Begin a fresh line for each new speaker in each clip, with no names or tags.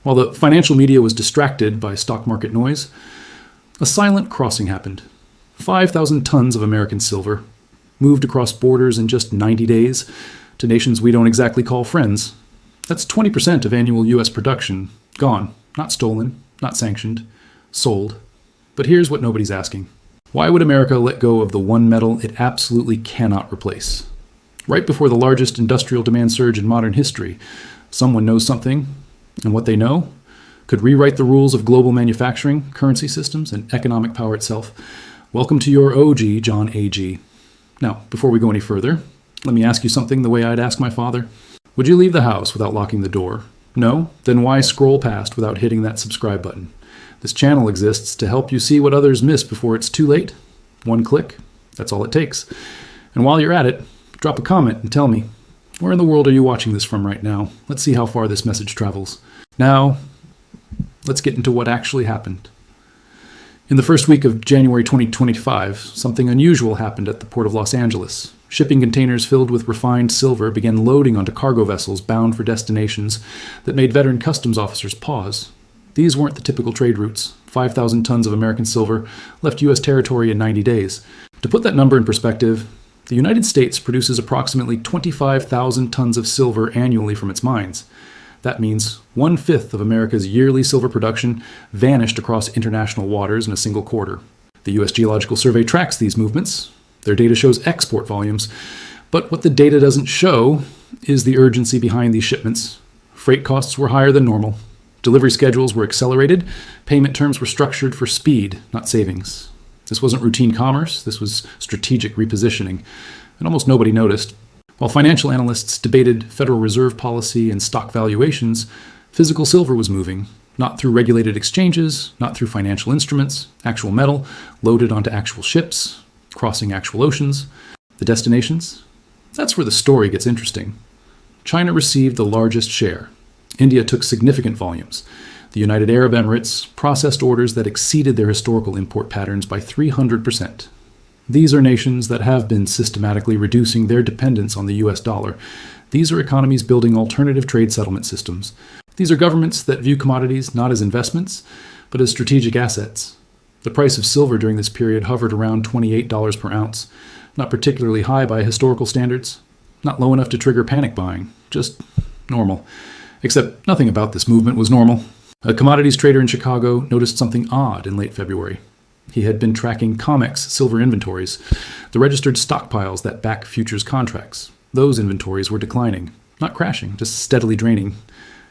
While the financial media was distracted by stock market noise, a silent crossing happened. 5,000 tons of American silver moved across borders in just 90 days to nations we don't exactly call friends. That's 20% of annual U.S. production. Gone. Not stolen, not sanctioned, sold. But here's what nobody's asking. Why would America let go of the one metal it absolutely cannot replace? Right before the largest industrial demand surge in modern history, someone knows something, and what they know could rewrite the rules of global manufacturing, currency systems, and economic power itself. Welcome to your OG, John A.G. Now, before we go any further, let me ask you something the way I'd ask my father. Would you leave the house without locking the door? No? Then why scroll past without hitting that subscribe button? This channel exists to help you see what others miss before it's too late. One click, that's all it takes. And while you're at it, drop a comment and tell me, where in the world are you watching this from right now? Let's see how far this message travels. Now, let's get into what actually happened. In the first week of January 2025, something unusual happened at the Port of Los Angeles. Shipping containers filled with refined silver began loading onto cargo vessels bound for destinations that made veteran customs officers pause. These weren't the typical trade routes. 5,000 tons of American silver left U.S. territory in 90 days. To put that number in perspective, the United States produces approximately 25,000 tons of silver annually from its mines. That means 1/5 of America's yearly silver production vanished across international waters in a single quarter. The U.S. Geological Survey tracks these movements. Their data shows export volumes. But what the data doesn't show is the urgency behind these shipments. Freight costs were higher than normal. Delivery schedules were accelerated. Payment terms were structured for speed, not savings. This wasn't routine commerce. This was strategic repositioning. And almost nobody noticed. While financial analysts debated Federal Reserve policy and stock valuations, physical silver was moving, not through regulated exchanges, not through financial instruments, actual metal, loaded onto actual ships, crossing actual oceans. The destinations? That's where the story gets interesting. China received the largest share. India took significant volumes. The United Arab Emirates processed orders that exceeded their historical import patterns by 300%. These are nations that have been systematically reducing their dependence on the US dollar. These are economies building alternative trade settlement systems. These are governments that view commodities not as investments, but as strategic assets. The price of silver during this period hovered around $28 per ounce, not particularly high by historical standards, not low enough to trigger panic buying, just normal. Except nothing about this movement was normal. A commodities trader in Chicago noticed something odd in late February. He had been tracking COMEX silver inventories, the registered stockpiles that back futures contracts. Those inventories were declining, not crashing, just steadily draining.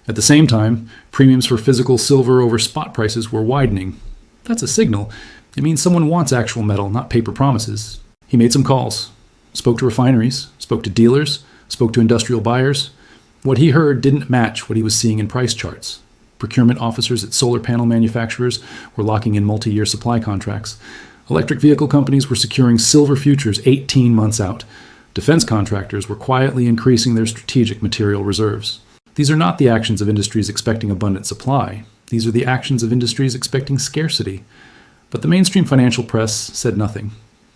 At the same time, premiums for physical silver over spot prices were widening. That's a signal. It means someone wants actual metal, not paper promises. He made some calls, spoke to refineries, spoke to dealers, spoke to industrial buyers. What he heard didn't match what he was seeing in price charts. Procurement officers at solar panel manufacturers were locking in multi-year supply contracts. Electric vehicle companies were securing silver futures 18 months out. Defense contractors were quietly increasing their strategic material reserves. These are not the actions of industries expecting abundant supply. These are the actions of industries expecting scarcity. But the mainstream financial press said nothing.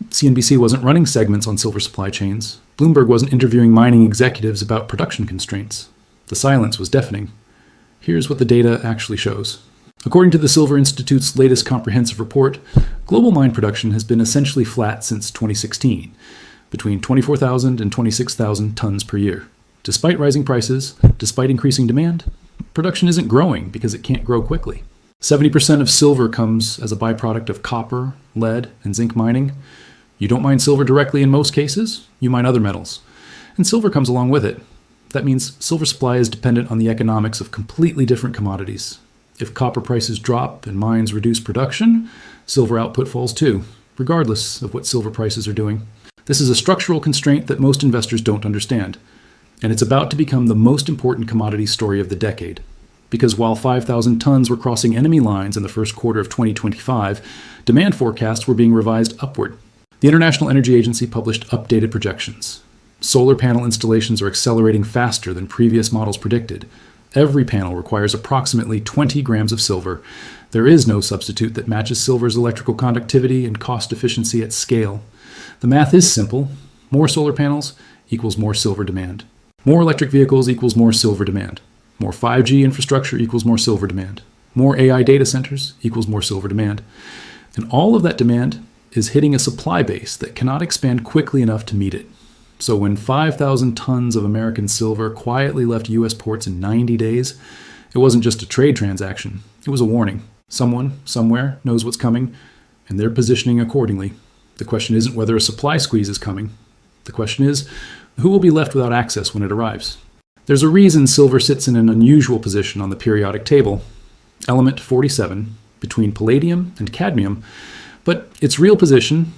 CNBC wasn't running segments on silver supply chains. Bloomberg wasn't interviewing mining executives about production constraints. The silence was deafening. Here's what the data actually shows. According to the Silver Institute's latest comprehensive report, global mine production has been essentially flat since 2016, between 24,000 and 26,000 tons per year. Despite rising prices, despite increasing demand, production isn't growing because it can't grow quickly. 70% of silver comes as a byproduct of copper, lead, and zinc mining. You don't mine silver directly in most cases, you mine other metals. And silver comes along with it. That means silver supply is dependent on the economics of completely different commodities. If copper prices drop and mines reduce production, silver output falls too, regardless of what silver prices are doing. This is a structural constraint that most investors don't understand, and it's about to become the most important commodity story of the decade. Because while 5,000 tons were crossing enemy lines in the first quarter of 2025, demand forecasts were being revised upward. The International Energy Agency published updated projections. Solar panel installations are accelerating faster than previous models predicted. Every panel requires approximately 20 grams of silver. There is no substitute that matches silver's electrical conductivity and cost efficiency at scale. The math is simple. More solar panels equals more silver demand. More electric vehicles equals more silver demand. More 5G infrastructure equals more silver demand. More AI data centers equals more silver demand. And all of that demand is hitting a supply base that cannot expand quickly enough to meet it. So when 5,000 tons of American silver quietly left U.S. ports in 90 days, it wasn't just a trade transaction. It was a warning. Someone, somewhere, knows what's coming, and they're positioning accordingly. The question isn't whether a supply squeeze is coming. The question is, who will be left without access when it arrives? There's a reason silver sits in an unusual position on the periodic table, element 47, between palladium and cadmium, but its real position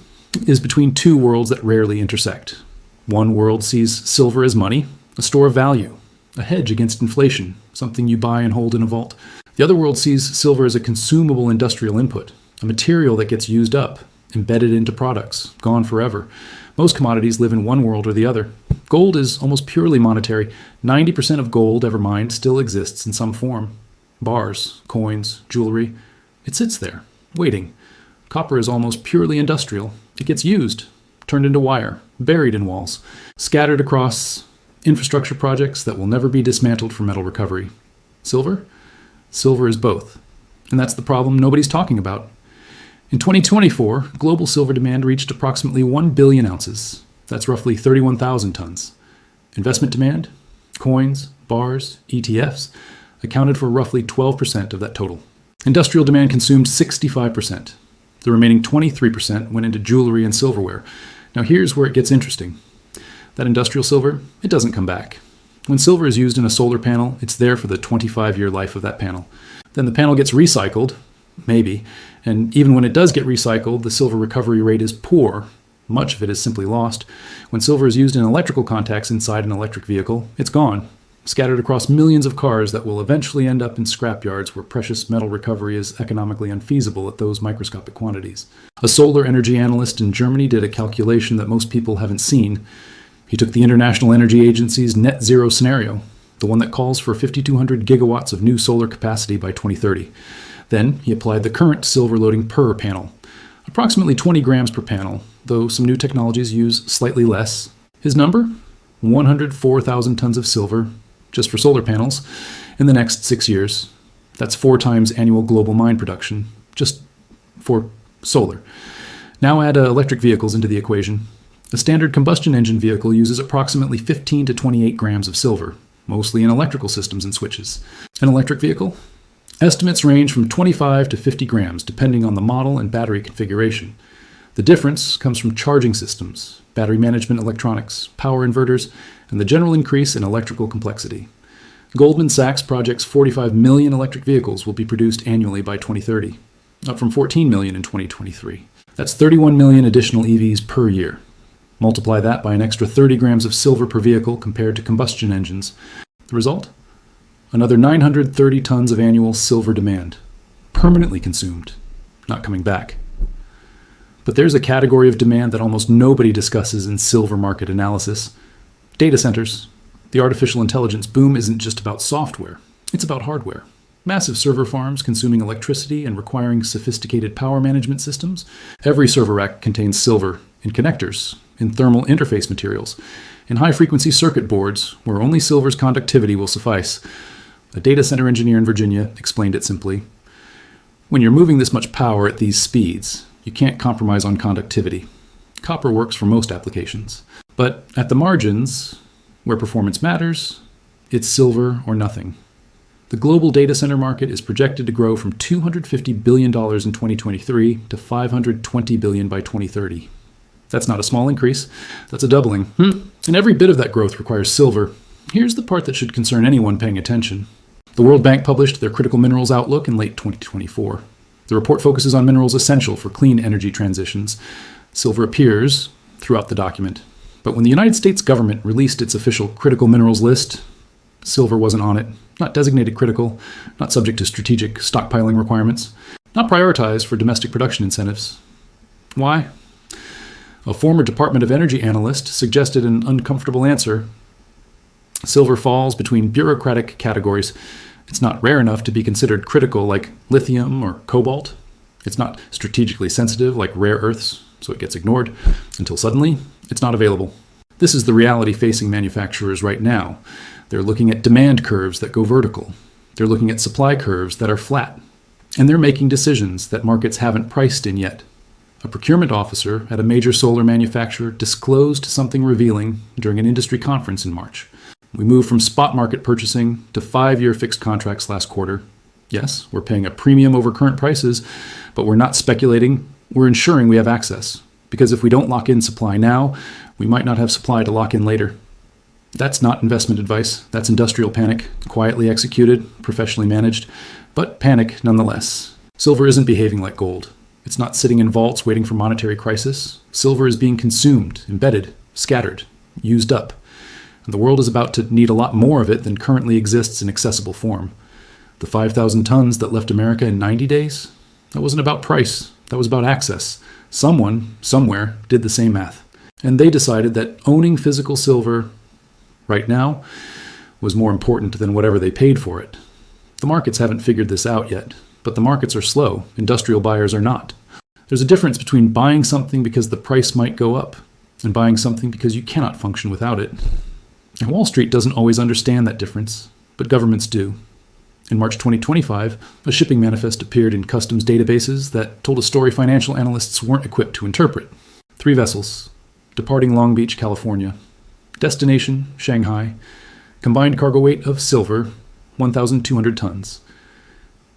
is between two worlds that rarely intersect. One world sees silver as money, a store of value, a hedge against inflation, something you buy and hold in a vault. The other world sees silver as a consumable industrial input, a material that gets used up, embedded into products, gone forever. Most commodities live in one world or the other. Gold is almost purely monetary. 90% of gold ever mined still exists in some form. Bars, coins, jewelry. It sits there, waiting. Copper is almost purely industrial. It gets used, turned into wire, buried in walls, scattered across infrastructure projects that will never be dismantled for metal recovery. Silver? Silver is both. And that's the problem nobody's talking about. In 2024, global silver demand reached approximately 1 billion ounces. That's roughly 31,000 tons. Investment demand, coins, bars, ETFs, accounted for roughly 12% of that total. Industrial demand consumed 65%. The remaining 23% went into jewelry and silverware. Now here's where it gets interesting. That industrial silver, it doesn't come back. When silver is used in a solar panel, it's there for the 25-year life of that panel. Then the panel gets recycled, maybe, and even when it does get recycled, the silver recovery rate is poor. Much of it is simply lost. When silver is used in electrical contacts inside an electric vehicle, it's gone, scattered across millions of cars that will eventually end up in scrapyards where precious metal recovery is economically unfeasible at those microscopic quantities. A solar energy analyst in Germany did a calculation that most people haven't seen. He took the International Energy Agency's net zero scenario, the one that calls for 5,200 gigawatts of new solar capacity by 2030. Then he applied the current silver loading per panel, approximately 20 grams per panel, though some new technologies use slightly less. His number? 104,000 tons of silver, just for solar panels, in the next 6 years. That's 4 times annual global mine production, just for solar. Now add electric vehicles into the equation. A standard combustion engine vehicle uses approximately 15 to 28 grams of silver, mostly in electrical systems and switches. An electric vehicle? Estimates range from 25 to 50 grams, depending on the model and battery configuration. The difference comes from charging systems, battery management electronics, power inverters, and the general increase in electrical complexity. Goldman Sachs projects 45 million electric vehicles will be produced annually by 2030, up from 14 million in 2023. That's 31 million additional EVs per year. Multiply that by an extra 30 grams of silver per vehicle compared to combustion engines. The result? Another 930 tons of annual silver demand, permanently consumed, not coming back. But there's a category of demand that almost nobody discusses in silver market analysis: data centers. The artificial intelligence boom isn't just about software, it's about hardware. Massive server farms consuming electricity and requiring sophisticated power management systems. Every server rack contains silver in connectors, in thermal interface materials, in high-frequency circuit boards where only silver's conductivity will suffice. A data center engineer in Virginia explained it simply. When you're moving this much power at these speeds, you can't compromise on conductivity. Copper works for most applications. But at the margins, where performance matters, it's silver or nothing. The global data center market is projected to grow from $250 billion in 2023 to $520 billion by 2030. That's not a small increase, that's a doubling. And every bit of that growth requires silver. Here's the part that should concern anyone paying attention. The World Bank published their Critical Minerals Outlook in late 2024. The report focuses on minerals essential for clean energy transitions. Silver appears throughout the document. But when the United States government released its official critical minerals list, silver wasn't on it. Not designated critical, not subject to strategic stockpiling requirements, not prioritized for domestic production incentives. Why? A former Department of Energy analyst suggested an uncomfortable answer. Silver falls between bureaucratic categories. It's not rare enough to be considered critical like lithium or cobalt. It's not strategically sensitive like rare earths, so it gets ignored, until suddenly it's not available. This is the reality facing manufacturers right now. They're looking at demand curves that go vertical. They're looking at supply curves that are flat. And they're making decisions that markets haven't priced in yet. A procurement officer at a major solar manufacturer disclosed something revealing during an industry conference in March. We moved from spot market purchasing to 5-year fixed contracts last quarter. Yes, we're paying a premium over current prices, but we're not speculating. We're ensuring we have access. Because if we don't lock in supply now, we might not have supply to lock in later. That's not investment advice. That's industrial panic, quietly executed, professionally managed, but panic nonetheless. Silver isn't behaving like gold. It's not sitting in vaults waiting for monetary crisis. Silver is being consumed, embedded, scattered, used up. And the world is about to need a lot more of it than currently exists in accessible form. The 5,000 tons that left America in 90 days? That wasn't about price. That was about access. Someone, somewhere, did the same math. And they decided that owning physical silver right now was more important than whatever they paid for it. The markets haven't figured this out yet, but the markets are slow. Industrial buyers are not. There's a difference between buying something because the price might go up and buying something because you cannot function without it. And Wall Street doesn't always understand that difference, but governments do. In March 2025, a shipping manifest appeared in customs databases that told a story financial analysts weren't equipped to interpret. 3 vessels, departing Long Beach, California. Destination, Shanghai. Combined cargo weight of silver, 1,200 tons.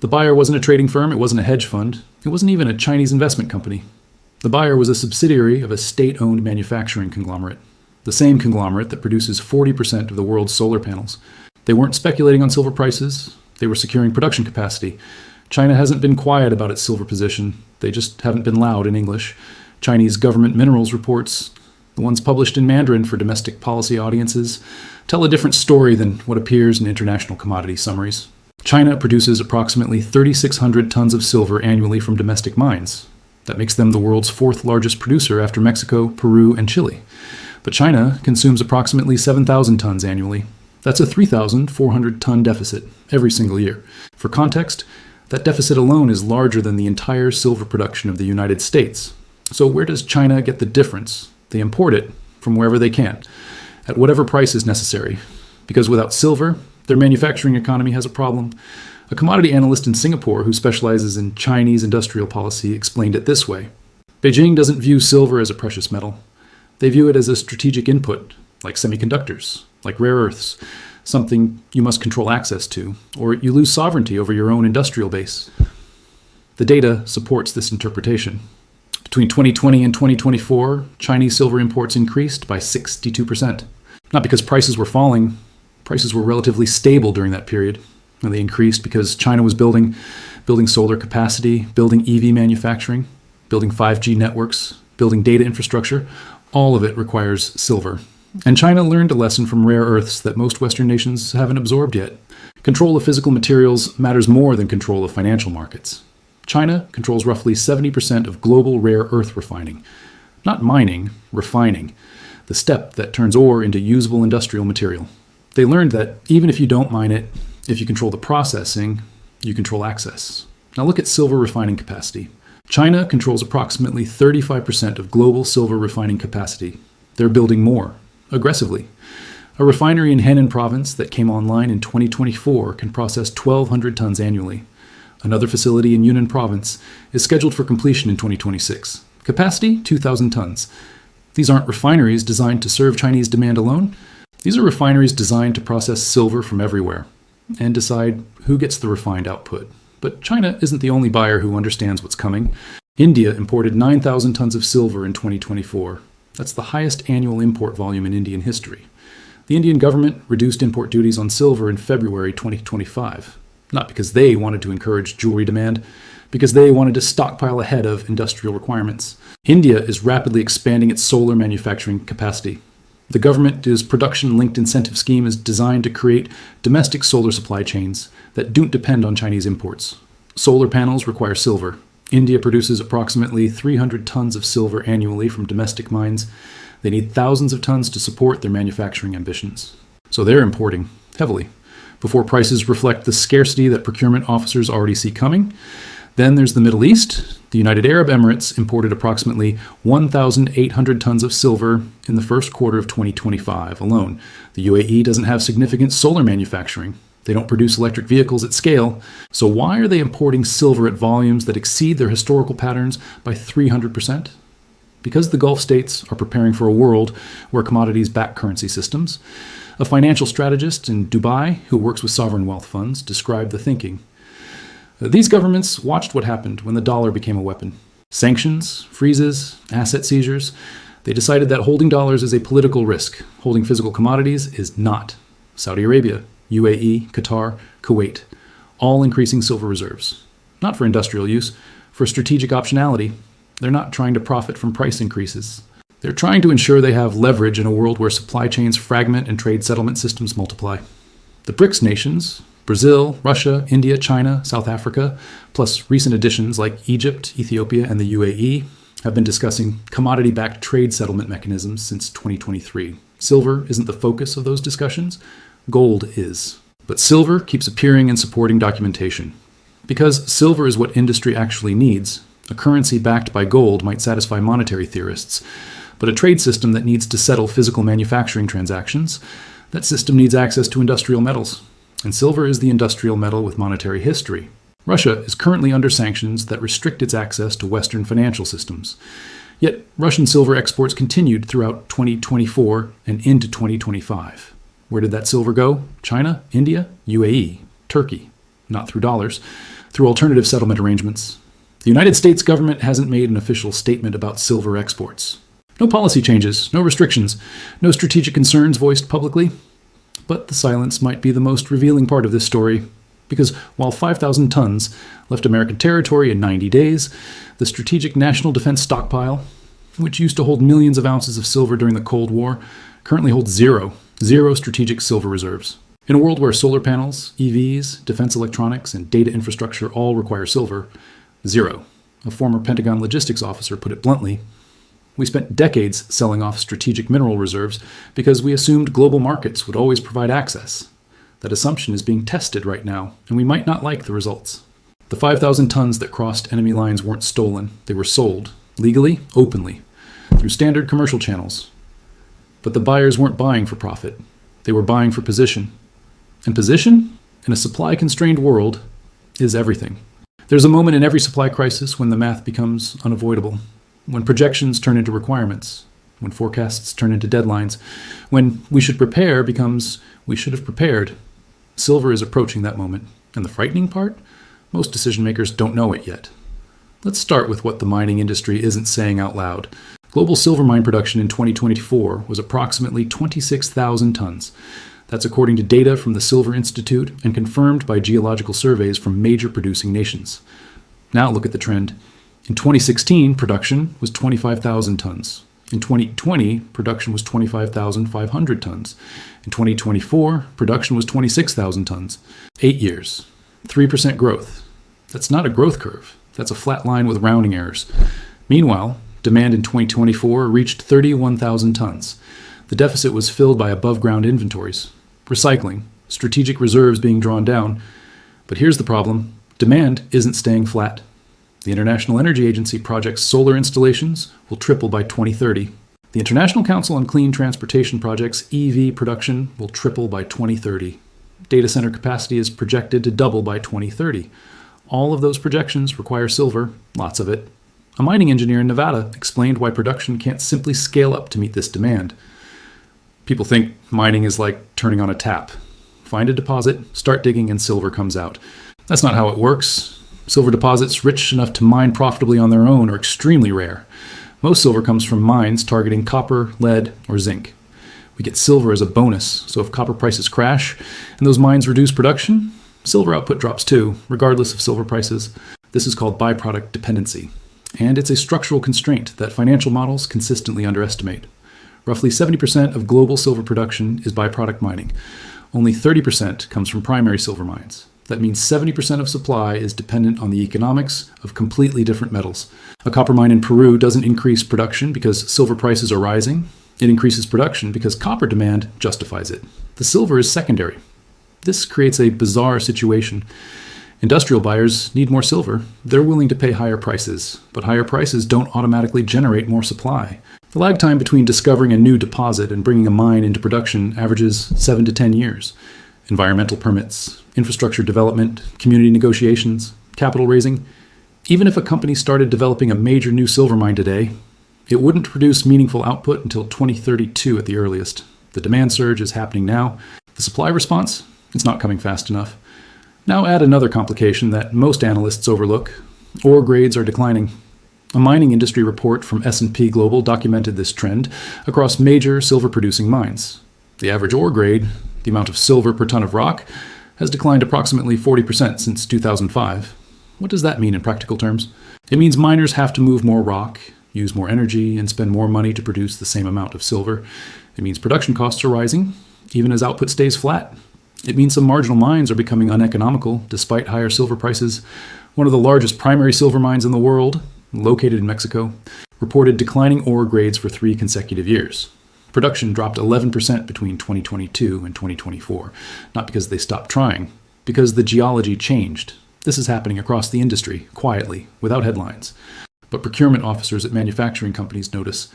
The buyer wasn't a trading firm, it wasn't a hedge fund, it wasn't even a Chinese investment company. The buyer was a subsidiary of a state-owned manufacturing conglomerate, the same conglomerate that produces 40% of the world's solar panels. They weren't speculating on silver prices, they were securing production capacity. China hasn't been quiet about its silver position, they just haven't been loud in English. Chinese government minerals reports, the ones published in Mandarin for domestic policy audiences, tell a different story than what appears in international commodity summaries. China produces approximately 3,600 tons of silver annually from domestic mines. That makes them the world's 4th largest producer after Mexico, Peru, and Chile. But China consumes approximately 7,000 tons annually. That's a 3,400 ton deficit every single year. For context, that deficit alone is larger than the entire silver production of the United States. So where does China get the difference? They import it from wherever they can, at whatever price is necessary. Because without silver, their manufacturing economy has a problem. A commodity analyst in Singapore who specializes in Chinese industrial policy explained it this way. Beijing doesn't view silver as a precious metal. They view it as a strategic input, like semiconductors, like rare earths, something you must control access to, or you lose sovereignty over your own industrial base. The data supports this interpretation. Between 2020 and 2024, Chinese silver imports increased by 62%. Not because prices were falling, prices were relatively stable during that period. And they increased because China was building solar capacity, building EV manufacturing, building 5G networks, building data infrastructure. All of it requires silver. And China learned a lesson from rare earths that most Western nations haven't absorbed yet. Control of physical materials matters more than control of financial markets. China controls roughly 70% of global rare earth refining. Not mining, refining, the step that turns ore into usable industrial material. They learned that even if you don't mine it, if you control the processing, you control access. Now look at silver refining capacity. China controls approximately 35% of global silver refining capacity. They're building more, aggressively. A refinery in Henan province that came online in 2024 can process 1,200 tons annually. Another facility in Yunnan province is scheduled for completion in 2026. Capacity, 2,000 tons. These aren't refineries designed to serve Chinese demand alone. These are refineries designed to process silver from everywhere and decide who gets the refined output. But China isn't the only buyer who understands what's coming. India imported 9,000 tons of silver in 2024. That's the highest annual import volume in Indian history. The Indian government reduced import duties on silver in February 2025. Not because they wanted to encourage jewelry demand, because they wanted to stockpile ahead of industrial requirements. India is rapidly expanding its solar manufacturing capacity. The government's production-linked incentive scheme is designed to create domestic solar supply chains that don't depend on Chinese imports. Solar panels require silver. India produces approximately 300 tons of silver annually from domestic mines. They need thousands of tons to support their manufacturing ambitions. So they're importing heavily. Before prices reflect the scarcity that procurement officers already see coming, Then there's the Middle East. The United Arab Emirates imported approximately 1,800 tons of silver in the first quarter of 2025 alone. The UAE doesn't have significant solar manufacturing. They don't produce electric vehicles at scale. So why are they importing silver at volumes that exceed their historical patterns by 300%? Because the Gulf states are preparing for a world where commodities back currency systems. A financial strategist in Dubai who works with sovereign wealth funds described the thinking. These governments watched what happened when the dollar became a weapon. Sanctions, freezes, asset seizures. They decided that holding dollars is a political risk. Holding physical commodities is not. Saudi Arabia, UAE, Qatar, Kuwait, all increasing silver reserves. Not for industrial use, for strategic optionality. They're not trying to profit from price increases. They're trying to ensure they have leverage in a world where supply chains fragment and trade settlement systems multiply. The BRICS nations, Brazil, Russia, India, China, South Africa, plus recent additions like Egypt, Ethiopia, and the UAE, have been discussing commodity-backed trade settlement mechanisms since 2023. Silver isn't the focus of those discussions. Gold is. But silver keeps appearing and supporting documentation. Because silver is what industry actually needs, a currency backed by gold might satisfy monetary theorists. But a trade system that needs to settle physical manufacturing transactions, that system needs access to industrial metals. And silver is the industrial metal with monetary history. Russia is currently under sanctions that restrict its access to Western financial systems. Yet Russian silver exports continued throughout 2024 and into 2025. Where did that silver go? China, India, UAE, Turkey. Not through dollars, through alternative settlement arrangements. The United States government hasn't made an official statement about silver exports. No policy changes, no restrictions, no strategic concerns voiced publicly. But the silence might be the most revealing part of this story, because while 5,000 tons left American territory in 90 days, the Strategic National Defense Stockpile, which used to hold millions of ounces of silver during the Cold War, currently holds zero strategic silver reserves. In a world where solar panels, EVs, defense electronics, and data infrastructure all require silver, zero. A former Pentagon logistics officer put it bluntly. We spent decades selling off strategic mineral reserves because we assumed global markets would always provide access. That assumption is being tested right now, and we might not like the results. The 5,000 tons that crossed enemy lines weren't stolen. They were sold, legally, openly, through standard commercial channels. But the buyers weren't buying for profit. They were buying for position. And position, in a supply-constrained world, is everything. There's a moment in every supply crisis when the math becomes unavoidable, when projections turn into requirements, when forecasts turn into deadlines, when we should prepare becomes we should have prepared. Silver is approaching that moment. And the frightening part? Most decision makers don't know it yet. Let's start with what the mining industry isn't saying out loud. Global silver mine production in 2024 was approximately 26,000 tons. That's according to data from the Silver Institute and confirmed by geological surveys from major producing nations. Now look at the trend. In 2016, production was 25,000 tons. In 2020, production was 25,500 tons. In 2024, production was 26,000 tons. 8 years. 3% growth. That's not a growth curve. That's a flat line with rounding errors. Meanwhile, demand in 2024 reached 31,000 tons. The deficit was filled by above-ground inventories, recycling, strategic reserves being drawn down. But here's the problem. Demand isn't staying flat. The International Energy Agency projects solar installations will triple by 2030. The International Council on Clean Transportation projects EV production will triple by 2030. Data center capacity is projected to double by 2030. All of those projections require silver, lots of it. A mining engineer in Nevada explained why production can't simply scale up to meet this demand. People think mining is like turning on a tap. Find a deposit, start digging, and silver comes out. That's not how it works. Silver deposits rich enough to mine profitably on their own are extremely rare. Most silver comes from mines targeting copper, lead, or zinc. We get silver as a bonus, so if copper prices crash and those mines reduce production, silver output drops too, regardless of silver prices. This is called byproduct dependency. And it's a structural constraint that financial models consistently underestimate. Roughly 70% of global silver production is byproduct mining. Only 30% comes from primary silver mines. That means 70% of supply is dependent on the economics of completely different metals. A copper mine in Peru doesn't increase production because silver prices are rising. It increases production because copper demand justifies it. The silver is secondary. This creates a bizarre situation. Industrial buyers need more silver. They're willing to pay higher prices, but higher prices don't automatically generate more supply. The lag time between discovering a new deposit and bringing a mine into production averages 7 to 10 years. Environmental permits, infrastructure development, community negotiations, capital raising. Even if a company started developing a major new silver mine today, it wouldn't produce meaningful output until 2032 at the earliest. The demand surge is happening now. The supply response? It's not coming fast enough. Now add another complication that most analysts overlook. Ore grades are declining. A mining industry report from S&P Global documented this trend across major silver-producing mines. The average ore grade, the amount of silver per ton of rock, has declined approximately 40% since 2005. What does that mean in practical terms? It means miners have to move more rock, use more energy, and spend more money to produce the same amount of silver. It means production costs are rising, even as output stays flat. It means some marginal mines are becoming uneconomical despite higher silver prices. One of the largest primary silver mines in the world, located in Mexico, reported declining ore grades for 3 consecutive years. Production dropped 11% between 2022 and 2024, not because they stopped trying, because the geology changed. This is happening across the industry, quietly, without headlines. But procurement officers at manufacturing companies notice.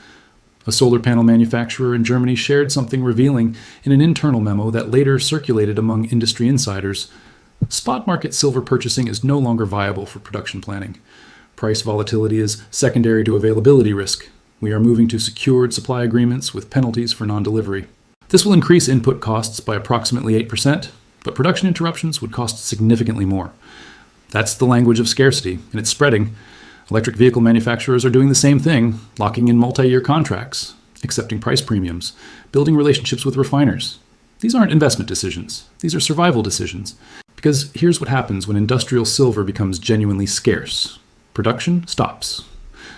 A solar panel manufacturer in Germany shared something revealing in an internal memo that later circulated among industry insiders. Spot market silver purchasing is no longer viable for production planning. Price volatility is secondary to availability risk. We are moving to secured supply agreements with penalties for non-delivery. This will increase input costs by approximately 8%, but production interruptions would cost significantly more. That's the language of scarcity, and it's spreading. Electric vehicle manufacturers are doing the same thing, locking in multi-year contracts, accepting price premiums, building relationships with refiners. These aren't investment decisions. These are survival decisions. Because here's what happens when industrial silver becomes genuinely scarce. Production stops.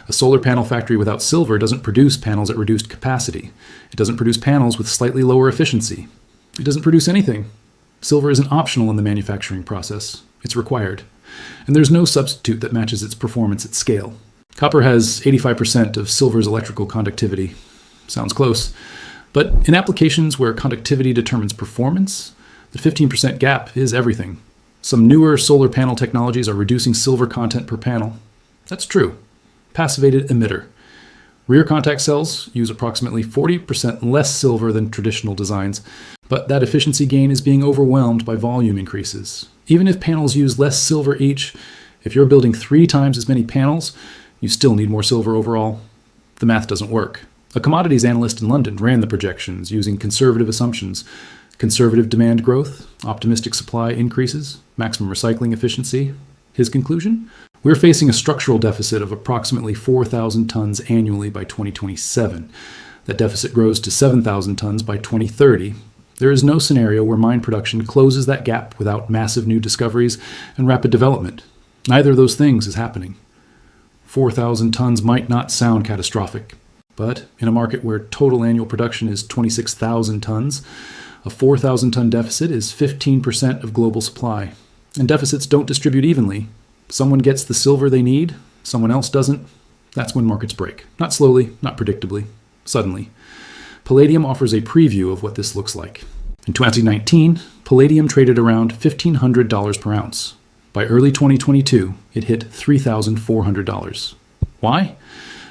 A solar panel factory without silver doesn't produce panels at reduced capacity. It doesn't produce panels with slightly lower efficiency. It doesn't produce anything. Silver isn't optional in the manufacturing process. It's required. And there's no substitute that matches its performance at scale. Copper has 85% of silver's electrical conductivity. Sounds close. But in applications where conductivity determines performance, the 15% gap is everything. Some newer solar panel technologies are reducing silver content per panel. That's true. Passivated emitter. Rear contact cells use approximately 40% less silver than traditional designs, but that efficiency gain is being overwhelmed by volume increases. Even if panels use less silver each, if you're building 3 times as many panels, you still need more silver overall. The math doesn't work. A commodities analyst in London ran the projections using conservative assumptions. Conservative demand growth, optimistic supply increases, maximum recycling efficiency. His conclusion? We're facing a structural deficit of approximately 4,000 tons annually by 2027. That deficit grows to 7,000 tons by 2030. There is no scenario where mine production closes that gap without massive new discoveries and rapid development. Neither of those things is happening. 4,000 tons might not sound catastrophic, but in a market where total annual production is 26,000 tons, a 4,000 ton deficit is 15% of global supply. And deficits don't distribute evenly. Someone gets the silver they need, someone else doesn't. That's when markets break. Not slowly, not predictably, suddenly. Palladium offers a preview of what this looks like. In 2019, palladium traded around $1,500 per ounce. By early 2022, it hit $3,400. Why?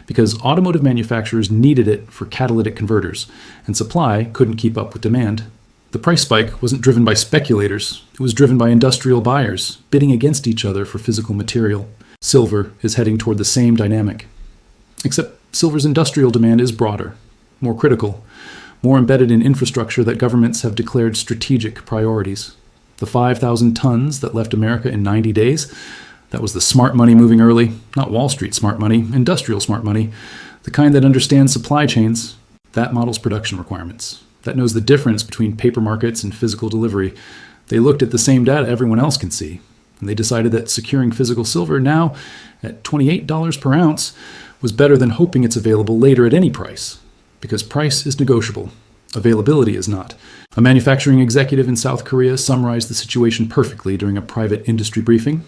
Because automotive manufacturers needed it for catalytic converters, and supply couldn't keep up with demand. The price spike wasn't driven by speculators. It was driven by industrial buyers, bidding against each other for physical material. Silver is heading toward the same dynamic. Except silver's industrial demand is broader, more critical, more embedded in infrastructure that governments have declared strategic priorities. The 5,000 tons that left America in 90 days, that was the smart money moving early, not Wall Street smart money, industrial smart money, the kind that understands supply chains, that models production requirements, that knows the difference between paper markets and physical delivery. They looked at the same data everyone else can see, and they decided that securing physical silver now at $28 per ounce was better than hoping it's available later at any price, because price is negotiable. Availability is not. A manufacturing executive in South Korea summarized the situation perfectly during a private industry briefing.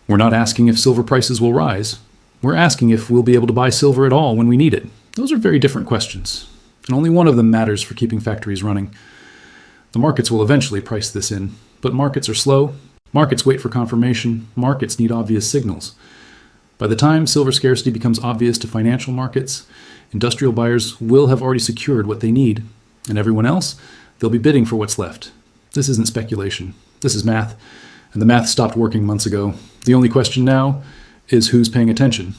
We're not asking if silver prices will rise. We're asking if we'll be able to buy silver at all when we need it. Those are very different questions, and only one of them matters for keeping factories running. The markets will eventually price this in, but markets are slow, Markets wait for confirmation. Markets need obvious signals. By the time silver scarcity becomes obvious to financial markets, industrial buyers will have already secured what they need, and everyone else, they'll be bidding for what's left. This isn't speculation. This is math, and the math stopped working months ago. The only question now is who's paying attention.